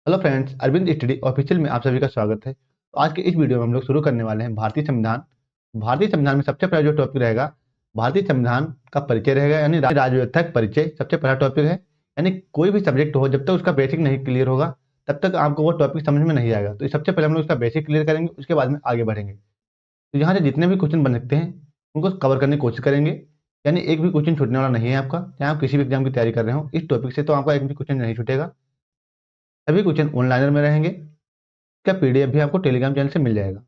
Hello friends, Arvind study official में आप सभी का स्वागत है। तो आज के इस वीडियो में हम लोग शुरू करने वाले हैं भारतीय संविधान। भारतीय संविधान में सबसे पहला जो टॉपिक रहेगा, भारतीय संविधान का परिचय रहेगा, यानी राज्य व्यवस्था का परिचय सबसे पहला टॉपिक है। यानी कोई भी सब्जेक्ट हो, जब तक उसका बेसिक नहीं क्लियर होगा तब तक आपको वो टॉपिक समझ में नहीं आएगा। तो सबसे पहले हम लोग उसका बेसिक क्लियर करेंगे, उसके बाद में आगे बढ़ेंगे। तो यहाँ से जितने भी क्वेश्चन बन सकते हैं उनको कवर करने की कोशिश करेंगे। यानी एक भी क्वेश्चन छूटने वाला नहीं है आपका। चाहे आप किसी भी एग्जाम की तैयारी कर रहे हो, इस टॉपिक से तो आपका एक भी क्वेश्चन नहीं छूटेगा। सभी क्वेश्चन ऑनलाइनर में रहेंगे। इसका पीडीएफ भी आपको टेलीग्राम चैनल से मिल जाएगा।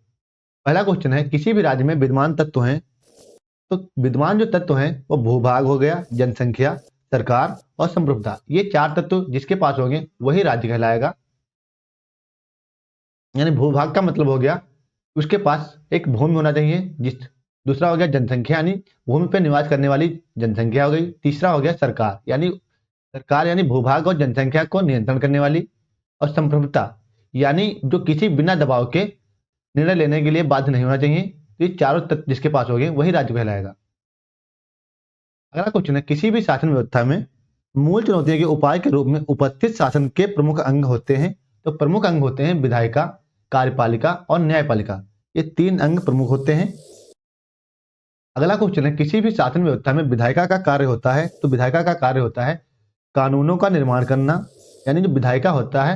पहला क्वेश्चन है, किसी भी राज्य में विद्यमान तत्व हैं। तो विद्यमान जो तत्व हैं वो भूभाग हो गया, जनसंख्या, सरकार और संप्रभुता। ये चार तत्व जिसके पास होंगे वही राज्य कहलाएगा। यानी भूभाग का मतलब हो गया उसके पास एक भूमि होना चाहिए। दूसरा हो गया जनसंख्या, यानी भूमि पर निवास करने वाली जनसंख्या हो गई। तीसरा हो गया सरकार यानी भूभाग और जनसंख्या को नियंत्रण करने वाली। और संप्रभुता यानी जो किसी बिना दबाव के निर्णय लेने के लिए बाध्य नहीं होना चाहिए। तो ये चारों तत्व जिसके पास हो गए वही राज्य कहलाएगा। अगला क्वेश्चन है, किसी भी शासन व्यवस्था में मूल चुनौतियों के उपाय के रूप में उपस्थित शासन के प्रमुख अंग होते हैं। तो प्रमुख अंग होते हैं विधायिका, कार्यपालिका और न्यायपालिका। ये तीन अंग प्रमुख होते हैं। अगला क्वेश्चन है, किसी भी शासन व्यवस्था में विधायिका का कार्य होता है। तो विधायिका का कार्य होता है कानूनों का निर्माण करना। यानी जो विधायिका होता है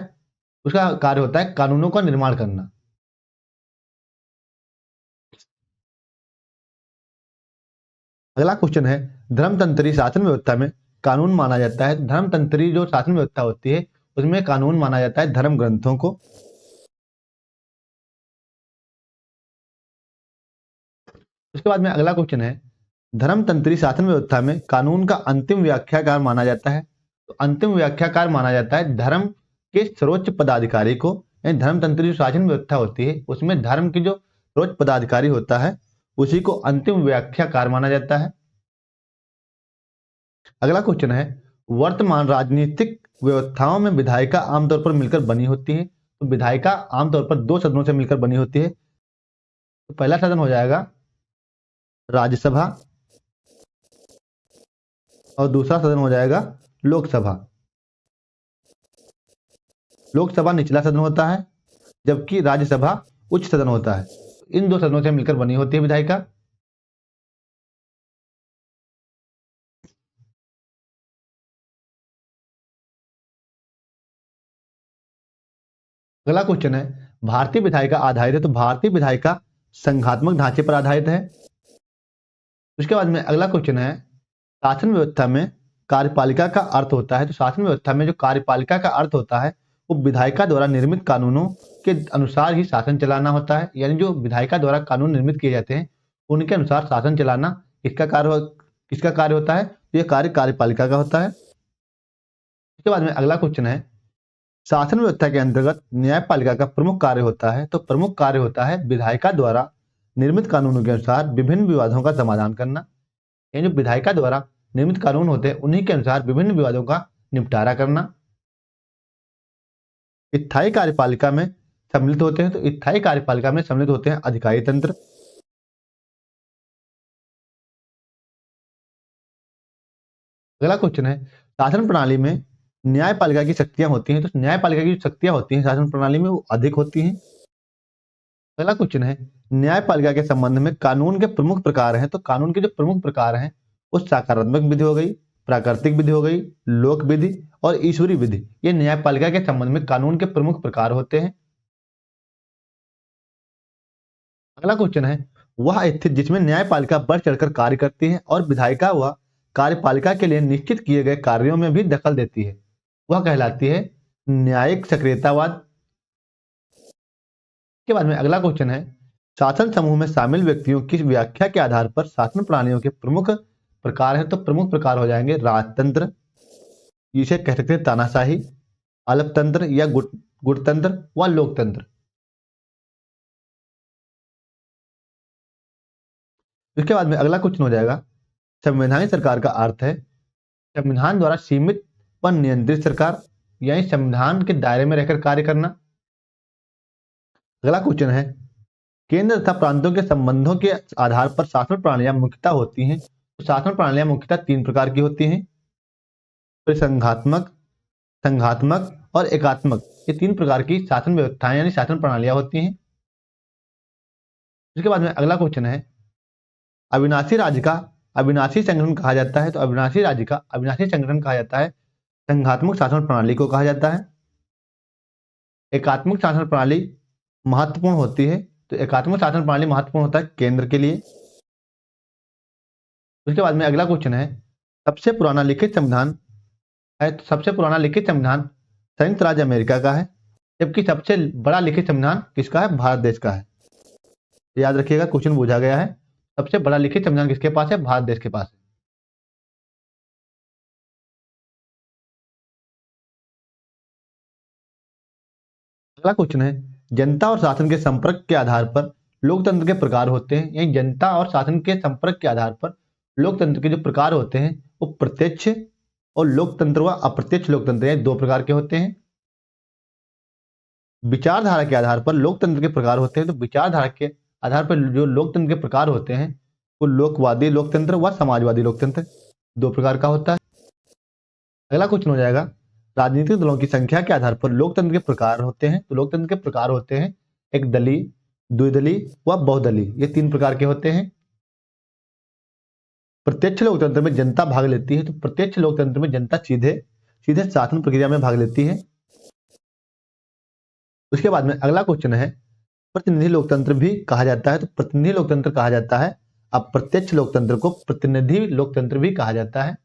उसका कार्य होता है कानूनों का निर्माण करना। अगला क्वेश्चन है, धर्मतंत्री शासन व्यवस्था में कानून माना जाता है। धर्मतंत्री जो शासन व्यवस्था होती है उसमें कानून माना जाता है धर्म ग्रंथों को। उसके बाद में अगला क्वेश्चन है, धर्मतंत्री शासन व्यवस्था में कानून का अंतिम व्याख्याकार माना जाता है। तो अंतिम व्याख्याकार माना जाता है धर्म के सर्वोच्च पदाधिकारी को। यानी धर्मतंत्री जो शासन व्यवस्था होती है उसमें धर्म की जो सर्वोच्च पदाधिकारी होता है उसी को अंतिम व्याख्याकार माना जाता है। अगला क्वेश्चन है, वर्तमान राजनीतिक व्यवस्थाओं में विधायिका आमतौर पर मिलकर बनी होती है। तो विधायिका आमतौर पर दो सदनों से मिलकर बनी होती है। तो पहला सदन हो जाएगा राज्यसभा और दूसरा सदन हो जाएगा लोकसभा। लोकसभा निचला सदन होता है जबकि राज्यसभा उच्च सदन होता है। इन दो सदनों से मिलकर बनी होती है विधायिका। अगला क्वेश्चन है, भारतीय विधायिका आधारित है। तो भारतीय विधायिका संघात्मक ढांचे पर आधारित है। उसके बाद में अगला क्वेश्चन है, शासन व्यवस्था में कार्यपालिका का अर्थ होता है। तो शासन व्यवस्था में जो कार्यपालिका का अर्थ होता है वो विधायिका द्वारा निर्मित कानूनों के अनुसार ही शासन चलाना होता है। यानी जो विधायिका द्वारा कानून निर्मित किए जाते हैं उनके अनुसार शासन चलाना किसका कार्य होता है। तो यह कार्य कार्यपालिका का होता है। उसके बाद में अगला क्वेश्चन है, शासन व्यवस्था के अंतर्गत न्यायपालिका का प्रमुख कार्य होता है। तो प्रमुख कार्य होता है विधायिका द्वारा निर्मित कानूनों के अनुसार विभिन्न विवादों का समाधान करना। यानी जो विधायिका द्वारा निर्मित कानून होते हैं उन्हीं के अनुसार विभिन्न विवादों का निपटारा करना। स्थायी कार्यपालिका में सम्मिलित होते हैं। तो स्थायी कार्यपालिका में सम्मिलित होते हैं अधिकारी तंत्र। अगला क्वेश्चन है, शासन प्रणाली में न्यायपालिका की शक्तियां होती हैं। तो न्यायपालिका की जो शक्तियां होती हैं शासन प्रणाली में वो अधिक होती हैं। अगला क्वेश्चन है, न्यायपालिका के संबंध में कानून के प्रमुख प्रकार हैं। तो कानून के जो प्रमुख प्रकार हैं वो सकारात्मक विधि हो गई, प्राकृतिक विधि हो गई, लोक विधि और ईश्वरी विधि। ये न्यायपालिका के संबंध में कानून के प्रमुख प्रकार होते हैं। अगला क्वेश्चन है, वह स्थिति जिसमें न्यायपालिका बढ़ चढ़कर कार्य करती है और विधायिका वह कार्यपालिका के लिए निश्चित किए गए कार्यों में भी दखल देती है, वह कहलाती है न्यायिक सक्रियतावाद। के बाद में अगला क्वेश्चन है, शासन समूह में शामिल व्यक्तियों की व्याख्या के आधार पर शासन प्रणालियों के प्रमुख प्रकार है। तो प्रमुख प्रकार हो जाएंगे राजतंत्र, जिसे कह सकते हैं तानाशाही, अल्पतंत्र या गुटतंत्र व लोकतंत्र। इसके बाद में अगला क्वेश्चन हो जाएगा, संवैधानिक सरकार का अर्थ है संविधान द्वारा सीमित व नियंत्रित सरकार, यानी संविधान के दायरे में रहकर कार्य करना। अगला क्वेश्चन है, केंद्र तथा प्रांतों के संबंधों के आधार पर शासन प्रणालियां मुख्यतः होती हैं। तो शासन प्रणालियां मुख्यतः तीन प्रकार की होती हैं, परिसंघात्मक, संघात्मक और एकात्मक। ये 3 प्रकार की शासन व्यवस्थाएं यानी शासन प्रणालियां होती हैं। उसके बाद में अगला क्वेश्चन है, अविनाशी राज्य का अविनाशी संगठन कहा जाता है। तो अविनाशी राज्य का अविनाशी संगठन कहा जाता है संघात्मक शासन प्रणाली को कहा जाता है। एकात्मक शासन प्रणाली महत्वपूर्ण होती है। तो एकात्मक शासन प्रणाली महत्वपूर्ण होता है केंद्र के लिए। उसके बाद में अगला क्वेश्चन है, सबसे पुराना लिखित संविधान है। तो सबसे पुराना लिखित संविधान संयुक्त राज्य अमेरिका का है, जबकि सबसे बड़ा लिखित संविधान किसका है? भारत देश का है। याद रखिएगा, क्वेश्चन पूछा गया है, सबसे बड़ा लिखित संविधान किसके पास है? भारत देश के पास है। अगला क्वेश्चन है, जनता और शासन के संपर्क के आधार पर लोकतंत्र के प्रकार होते हैं। यानी जनता और शासन के संपर्क के आधार पर लोकतंत्र के जो प्रकार होते हैं वो प्रत्यक्ष और लोकतंत्र व अप्रत्यक्ष लोकतंत्र, यानी 2 प्रकार के होते हैं। विचारधारा के आधार पर लोकतंत्र के प्रकार होते हैं। तो विचारधारा के आधार पर जो लोकतंत्र के प्रकार होते हैं वो लोकवादी लोकतंत्र व समाजवादी लोकतंत्र 2 प्रकार का होता है। अगला क्वेश्चन हो जाएगा, राजनीतिक दलों की संख्या के आधार पर लोकतंत्र के प्रकार होते हैं। तो लोकतंत्र के प्रकार होते हैं एक दलीय, द्विदलीय व बहुदलीय, ये 3 प्रकार के होते हैं। प्रत्यक्ष लोकतंत्र में जनता भाग लेती है। तो प्रत्यक्ष लोकतंत्र में जनता सीधे शासन प्रक्रिया में भाग लेती है। उसके बाद में अगला क्वेश्चन है, प्रतिनिधि लोकतंत्र भी कहा जाता है। तो प्रतिनिधि लोकतंत्र कहा जाता है अप्रत्यक्ष लोकतंत्र को प्रतिनिधि लोकतंत्र भी कहा जाता है।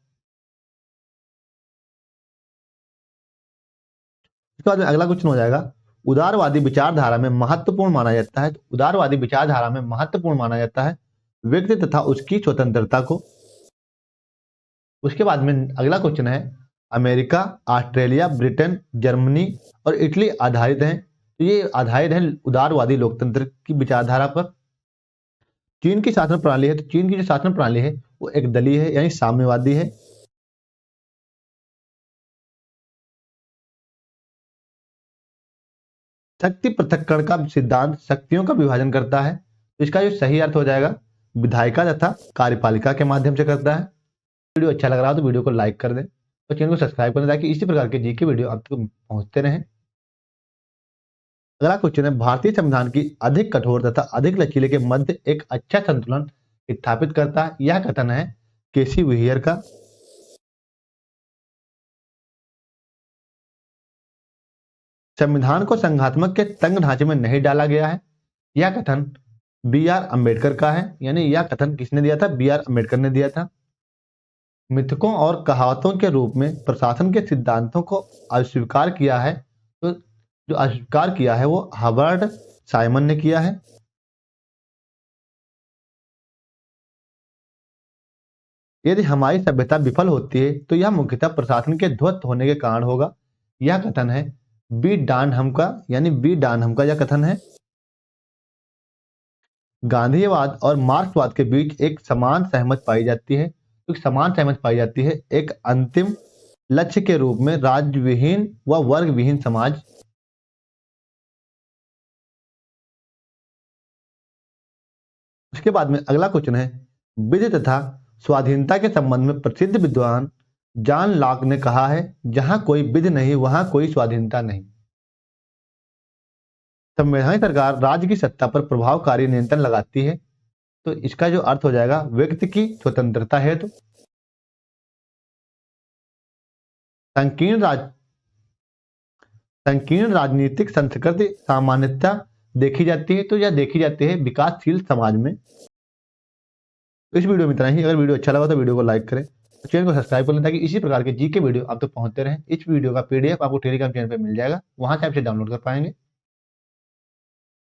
उसके बाद में अगला क्वेश्चन हो जाएगा, उदारवादी विचारधारा में महत्वपूर्ण माना जाता है। तो उदारवादी विचारधारा में महत्वपूर्ण माना जाता है व्यक्ति तथा उसकी स्वतंत्रता को। उसके बाद में अगला क्वेश्चन है, अमेरिका, ऑस्ट्रेलिया, ब्रिटेन, जर्मनी और इटली आधारित हैं। तो ये आधारित है उदारवादी लोकतंत्र की विचारधारा पर। चीन की शासन प्रणाली है। तो चीन की जो शासन प्रणाली है वो एक दलीय है, यानी साम्यवादी है। शक्ति पृथक्करण का सिद्धांत शक्तियों का विभाजन करता है। तो इसका जो सही अर्थ हो जाएगा विधायिका तथा कार्यपालिका के माध्यम से करता है। वीडियो अच्छा लग रहा हो तो वीडियो को लाइक कर दें और चैनल को सब्सक्राइब कर दें ताकि इसी प्रकार के जीके वीडियो आप तक पहुंचते रहें। अगला क्वेश्चन है, भारतीय संविधान की अधिक कठोर तथा अधिक लचीले के मध्य एक अच्छा संतुलन स्थापित करता है। यह कथन है केसी व्हीयर का। संविधान को संघात्मक के तंग ढांचे में नहीं डाला गया है। यह कथन बी.आर. अम्बेडकर का है। यानी यह कथन किसने दिया था? बी.आर. अम्बेडकर ने दिया था। मिथकों और कहावतों के रूप में प्रशासन के सिद्धांतों को अस्वीकार किया है। तो जो अस्वीकार किया है वो हर्बर्ट साइमन ने किया है। यदि हमारी सभ्यता विफल होती है तो यह मुख्यतः प्रशासन के ध्वस्त होने के कारण होगा। यह कथन है बी डानहम का, यानी बी डानहम का यह कथन है। गांधीवाद और मार्क्सवाद के बीच एक समान सहमति पाई जाती है। तो समान सहमति पाई जाती है एक अंतिम लक्ष्य के रूप में राज्यविहीन व वर्गविहीन समाज। उसके बाद में अगला क्वेश्चन है, विधि तथा स्वाधीनता के संबंध में प्रसिद्ध विद्वान जॉन लॉक ने कहा है, जहां कोई विधि नहीं वहां कोई स्वाधीनता नहीं। संवैधानिक सरकार राज्य की सत्ता पर प्रभावकारी नियंत्रण लगाती है। तो इसका जो अर्थ हो जाएगा व्यक्ति की स्वतंत्रता हेतु संकीर्ण राजनीतिक संस्कृति सामान्यता देखी जाती है। तो यह देखी जाती है विकासशील समाज में। तो इस वीडियो में इतना ही। अगर वीडियो अच्छा लगा तो वीडियो को लाइक करें, चैनल को सब्सक्राइब कर लें ताकि इसी प्रकार के जीके वीडियो आप तक पहुंचते रहें। इस वीडियो का पीडीएफ आपको टेलीग्राम चैनल पर मिल जाएगा, वहां से आप इसे डाउनलोड कर पाएंगे।